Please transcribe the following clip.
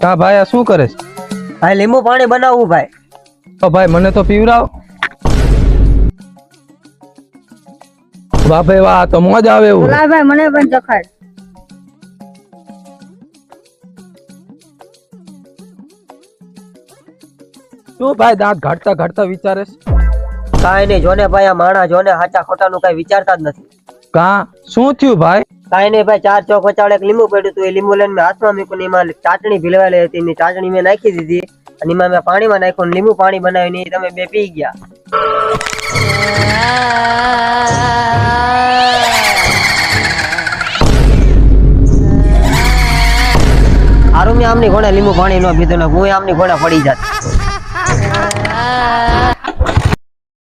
હા ભાઈ આ શું કરે છે? ભાઈ લીંબુ પાણી બનાવવું ભાઈ. તો ભાઈ મને તો પીવડાવ. વાહ ભાઈ વાહ, તો મોજ આવે એવું. બોલા ભાઈ મને પણ ચખાડ. શું ભાઈ દાંત ઘાટતા ઘાટતા વિચારે છે? કાંઈ નહીં, જોને ભાઈ આ માણા જોને હાચા ખોટાનું કઈ વિચારતા જ નથી. કા શું થયું ભાઈ? કાંઈ નહીં ભાઈ, 4 ચોક વચાળે એક લીંબુ પડ્યું હતું. એ લીંબુ લઈને મેં હાથમાં મૂક્યું ને એમાં ચાટણી ભીલવાયેલી હતી. એની ચાટણી મેં નાખી દીધી અને એમાં મેં પાણીમાં નાખ્યું ને લીંબુ પાણી બનાવીને તમે બે પી ગયા. હારું મેં આમની ઘોડે લીંબુ પાણી ન પીધું ને હું આમની ઘોડે પડી જાત.